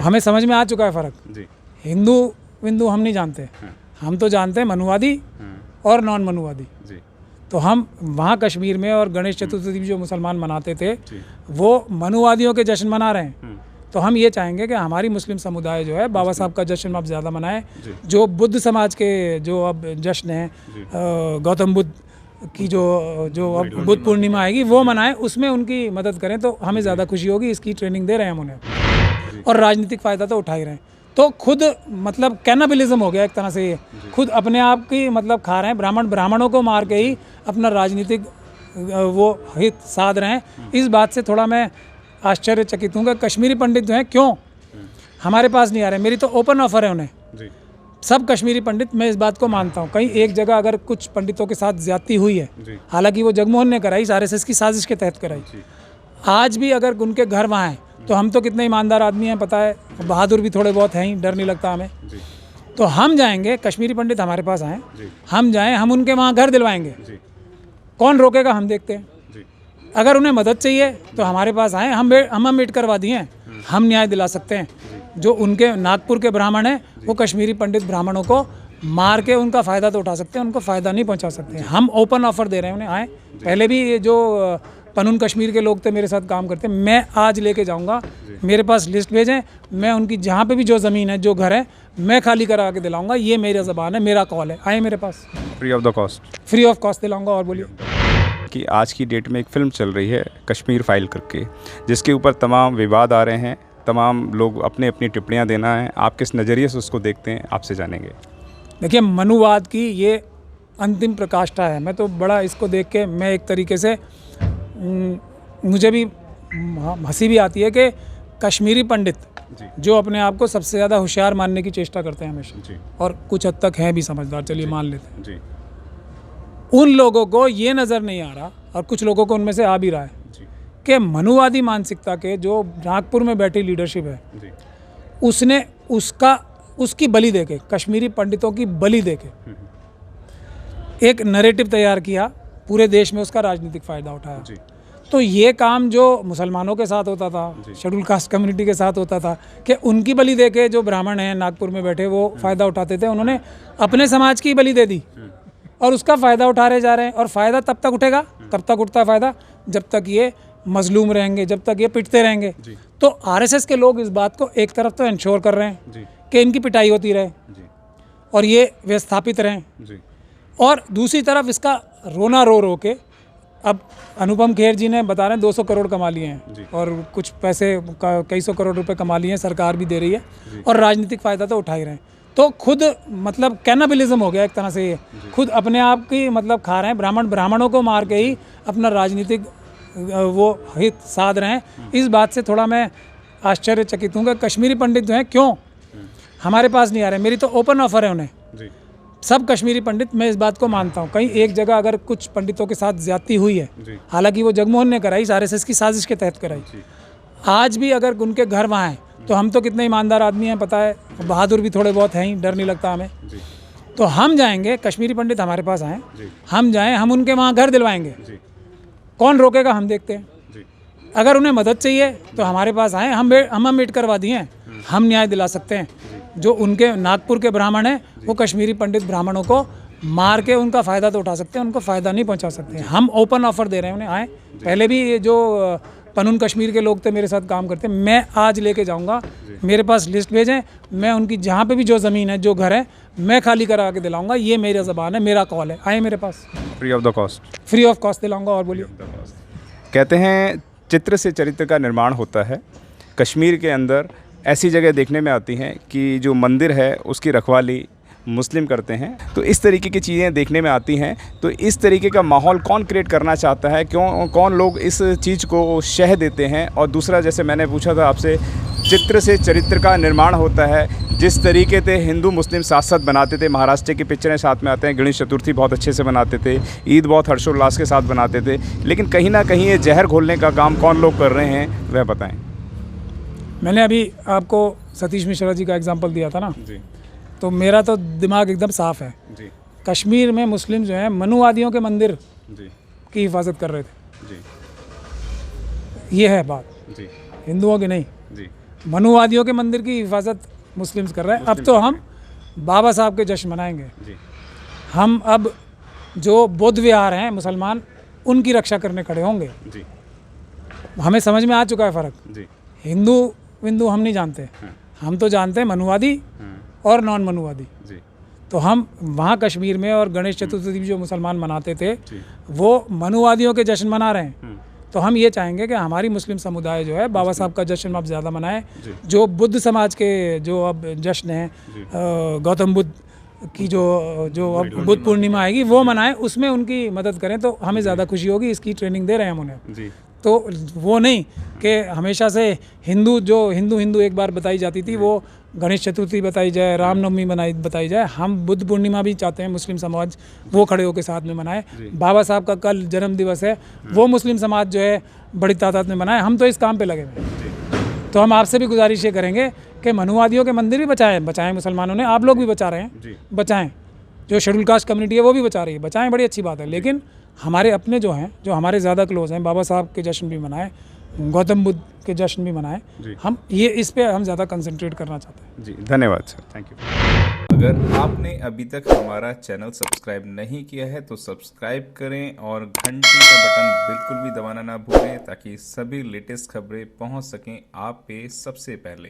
हमें समझ में आ चुका है फ़र्क। जी। हिंदू विंदू हम नहीं जानते, हाँ। हम तो जानते हैं मनुवादी हाँ। और नॉन मनुवादी। जी। तो हम वहाँ कश्मीर में और गणेश चतुर्थी भी जो मुसलमान मनाते थे जी। वो मनुवादियों के जश्न मना रहे हैं। हम्म। तो हम ये चाहेंगे कि हमारी मुस्लिम समुदाय जो है बाबा साहब का जश्न अब ज़्यादा मनाए। जी। जो बुद्ध समाज के जो अब जश्न है, जी। गौतम बुद्ध की जो अब बुद्ध पूर्णिमा आएगी वो मनाएं, उसमें उनकी मदद करें तो हमें ज़्यादा खुशी होगी। इसकी ट्रेनिंग दे रहे हैं हम उन्हें और राजनीतिक फ़ायदा तो उठा ही रहे हैं। तो खुद मतलब कैनाबिलिज्म हो गया एक तरह से, ये खुद अपने आप की मतलब खा रहे हैं। ब्राह्मणों को मार के ही अपना राजनीतिक वो हित साध रहे हैं। इस बात से थोड़ा मैं आश्चर्यचकित हूँ कि कश्मीरी पंडित जो हैं क्यों हमारे पास नहीं आ रहे। मेरी तो ओपन ऑफर है उन्हें, जी। सब कश्मीरी पंडित। मैं इस बात को मानता हूँ कहीं एक जगह अगर कुछ पंडितों के साथ ज्यादती हुई है, हालांकि वो जगमोहन ने कराई, आरएसएस की साजिश के तहत कराई, आज भी अगर उनके घर वहाँ हैं तो हम तो कितने ईमानदार आदमी हैं पता है, बहादुर भी थोड़े बहुत हैं ही, डर नहीं लगता हमें। तो हम जाएंगे, कश्मीरी पंडित हमारे पास आएँ, हम जाएँ, हम उनके वहाँ घर दिलवाएंगे। कौन रोकेगा, हम देखते हैं। अगर उन्हें मदद चाहिए तो हमारे पास आएँ, हम मेट करवा दिए हैं, हम न्याय दिला सकते हैं। जो उनके नागपुर के ब्राह्मण हैं वो कश्मीरी पंडित ब्राह्मणों को मार के उनका फ़ायदा तो उठा सकते हैं, उनको फ़ायदा नहीं पहुंचा सकते। हम ओपन ऑफर दे रहे हैं उन्हें, आए। पहले भी ये जो पनून कश्मीर के लोग थे मेरे साथ काम करते, मैं आज लेके जाऊंगा, मेरे पास लिस्ट भेजें, मैं उनकी जहाँ पे भी जो ज़मीन है, जो घर है, मैं खाली करा के दिलाऊंगा। ये मेरा ज़बान है, मेरा कॉल है, आए मेरे पास, free of the cost, free of cost दिलाऊंगा। और बोलिए कि आज की डेट में एक फ़िल्म चल रही है कश्मीर फाइल करके, जिसके ऊपर तमाम विवाद आ रहे हैं, तमाम लोग अपनी अपनी टिप्पणियां देना है। आप किस नज़रिए से उसको देखते हैं, आपसे जानेंगे। देखिए, मनुवाद की ये अंतिम प्रकाष्ठा है। मैं तो बड़ा इसको देख के मैं एक तरीके से मुझे भी हंसी भी आती है कि कश्मीरी पंडित जो अपने आप को सबसे ज़्यादा होशियार मानने की चेष्टा करते हैं हमेशा, और कुछ हद तक हैं भी समझदार, चलिए मान लेते हैं, उन लोगों को ये नज़र नहीं आ रहा, और कुछ लोगों को उनमें से आ भी रहा है कि मनुवादी मानसिकता के जो नागपुर में बैठी लीडरशिप है, उसने उसकी बलि देके, कश्मीरी पंडितों की बलि देके एक नैरेटिव तैयार किया, पूरे देश में उसका राजनीतिक फ़ायदा उठाया। तो ये काम जो मुसलमानों के साथ होता था, शेड्यूल कास्ट कम्युनिटी के साथ होता था, कि उनकी बलि देके जो ब्राह्मण हैं नागपुर में बैठे वो फ़ायदा उठाते थे, उन्होंने अपने समाज की बलि दे दी और उसका फ़ायदा उठा रहे जा रहे हैं। और फ़ायदा तब तक उठेगा, कब तक उठता है फ़ायदा, जब तक ये मजलूम रहेंगे, जब तक ये पिटते रहेंगे। तो आरएसएस के लोग इस बात को एक तरफ तो इंश्योर कर रहे हैं कि इनकी पिटाई होती रहे और ये विस्थापित रहें, और दूसरी तरफ इसका रोना रो रो के, अब अनुपम खेर जी ने बता रहे हैं 200 करोड़ कमा लिए हैं और कुछ पैसे कई सौ करोड़ रुपए कमा लिए हैं, सरकार भी दे रही है, और राजनीतिक फ़ायदा तो उठा ही रहे हैं। तो खुद मतलब कैनाबिलिज्म हो गया एक तरह से, ये खुद अपने आप की मतलब खा रहे हैं। ब्राह्मणों को मार के ही अपना राजनीतिक वो हित साध रहे हैं। इस बात से थोड़ा मैं आश्चर्यचकित हूँ कि कश्मीरी पंडित जो हैं क्यों हमारे पास नहीं आ रहे। मेरी तो ओपन ऑफर है उन्हें, सब कश्मीरी पंडित। मैं इस बात को मानता हूँ कहीं एक जगह अगर कुछ पंडितों के साथ ज्यादती हुई है, हालांकि वो जगमोहन ने कराई, आरएसएस की साजिश के तहत कराई, आज भी अगर उनके घर वहाँ हैं तो हम तो कितने ईमानदार आदमी हैं पता है, बहादुर भी थोड़े बहुत हैं ही, डर नहीं लगता हमें। तो हम जाएंगे, कश्मीरी पंडित हमारे पास आएँ, हम जाएँ, हम उनके वहाँ घर दिलवाएंगे। कौन रोकेगा, हम देखते हैं। अगर उन्हें मदद चाहिए तो हमारे पास आएँ, हम मेट करवा दिए हैं, हम न्याय दिला सकते हैं। जो उनके नागपुर के ब्राह्मण हैं वो कश्मीरी पंडित ब्राह्मणों को मार के उनका फ़ायदा तो उठा सकते हैं, उनको फ़ायदा नहीं पहुंचा सकते। हम ओपन ऑफर दे रहे हैं उन्हें, आए। पहले भी ये जो पनून कश्मीर के लोग थे मेरे साथ काम करते, मैं आज लेके जाऊंगा, मेरे पास लिस्ट भेजें, मैं उनकी जहाँ पे भी जो ज़मीन है, जो घर है, मैं खाली करा के दिलाऊंगा। ये मेरा ज़बान है, मेरा कॉल है, आए मेरे पास, free of the cost, free of cost दिलाऊंगा। और बोलिए। कहते हैं चित्र से चरित्र का निर्माण होता है। कश्मीर के अंदर ऐसी जगह देखने में आती हैं कि जो मंदिर है उसकी रखवाली मुस्लिम करते हैं, तो इस तरीके की चीज़ें देखने में आती हैं। तो इस तरीके का माहौल कौन क्रिएट करना चाहता है, कौन लोग इस चीज़ को शह देते हैं? और दूसरा, जैसे मैंने पूछा था आपसे, चित्र से चरित्र का निर्माण होता है। जिस तरीके से हिंदू मुस्लिम साथ साथ बनाते थे, महाराष्ट्र की पिक्चरें साथ में आते हैं, गणेश चतुर्थी बहुत अच्छे से बनाते थे, ईद बहुत हर्षोल्लास के साथ बनाते थे, लेकिन कहीं ना कहीं ये जहर घोलने का काम कौन लोग कर रहे हैं, वह बताएं। मैंने अभी आपको सतीश मिश्रा जी का एग्जाम्पल दिया था ना जी, तो मेरा तो दिमाग एकदम साफ है जी। कश्मीर में मुस्लिम जो हैं मनुवादियों के मंदिर जी की हिफाजत कर रहे थे जी, ये है बात जी, हिंदुओं की नहीं जी। मनुवादियों के मंदिर की हिफाजत मुस्लिम्स कर रहे हैं। अब तो हम बाबा साहब के जश्न मनाएंगे। जी हम अब जो बौद्ध विहार हैं मुसलमान, उनकी रक्षा करने खड़े होंगे। जी हमें समझ में आ चुका है फ़र्क। जी हिंदू विंदू हम नहीं जानते, हम तो जानते हैं मनुवादी और नॉन मनुवादी। जी तो हम वहाँ कश्मीर में और गणेश चतुर्थी भी जो मुसलमान मनाते थे, जी। वो मनुवादियों के जश्न मना रहे हैं। तो हम ये चाहेंगे कि हमारी मुस्लिम समुदाय जो है बाबा साहब का जश्न अब ज़्यादा मनाए। जो बुद्ध समाज के जो अब जश्न हैं, गौतम बुद्ध की जो अब बुद्ध पूर्णिमा आएगी वो मनाएं, उसमें उनकी मदद करें तो हमें ज़्यादा खुशी होगी। इसकी ट्रेनिंग दे रहे हैं हम उन्हें। जी तो वो नहीं कि हमेशा से हिंदू एक बार बताई जाती थी, वो गणेश चतुर्थी बताई जाए, रामनवमी बताई जाए। हम बुद्ध पूर्णिमा भी चाहते हैं मुस्लिम समाज वो खड़े होकर साथ में मनाए। बाबा साहब का कल जन्म दिवस है, वो मुस्लिम समाज जो है बड़ी तादाद में मनाए। हम तो इस काम पे लगे हुए हैं। तो हम आपसे भी गुजारिश ये करेंगे कि मनुवादियों के मंदिर भी बचाएं मुसलमानों ने, आप लोग भी बचा रहे हैं, बचाएं। जो शेड्यूल कास्ट कम्युनिटी है वो भी बचा रही है, बचाएं, बड़ी अच्छी बात है। लेकिन हमारे अपने जो हैं, जो हमारे ज़्यादा क्लोज हैं, बाबा साहब के जश्न भी मनाएं, गौतम बुद्ध के जश्न भी मनाएं। हम ये इस पे हम ज़्यादा कंसंट्रेट करना चाहते हैं। जी धन्यवाद सर, थैंक यू। अगर आपने अभी तक हमारा चैनल सब्सक्राइब नहीं किया है तो सब्सक्राइब करें और घंटी का बटन बिल्कुल भी दबाना ना भूलें ताकि सभी लेटेस्ट खबरें पहुंच सकें आप पे सबसे पहले।